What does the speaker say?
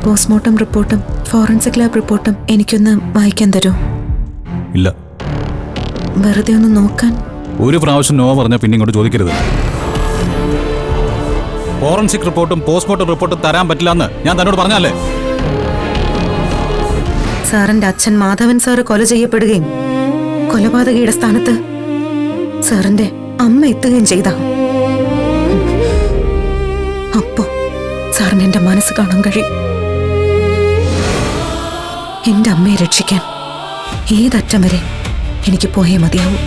Postmortem റിപ്പോർട്ടും forensic lab റിപ്പോർട്ടും എനിക്കൊന്ന് വായിക്കാൻ തരൂ? ഇല്ല. വെറുതെ ഒന്ന് നോക്കാൻ. ഒരു പ്രാവശ്യം നോ പറഞ്ഞാൽ പിന്നെ ഇങ്ങോട്ട് ചോദിക്കരുത്. ഫോറൻസിക് റിപ്പോർട്ടും പോസ്റ്റ്മോർട്ടം റിപ്പോർട്ടും തരാൻ പറ്റില്ല എന്ന് ഞാൻ തന്നോട് പറഞ്ഞല്ലേ? സാറിന്റെ അച്ഛൻ മാധവൻ സാറ് കൊല ചെയ്യപ്പെടുകയും കൊലപാതകയുടെ സ്ഥാനത്ത് സാറിന്റെ അമ്മ എത്തുകയും ചെയ്ത അപ്പോ സാറിന് എന്റെ മനസ്സ് കാണാൻ കഴിയും. എന്റെ അമ്മയെ രക്ഷിക്കാൻ ഏതറ്റം വരെ എനിക്ക് പോയേ മതിയാവും.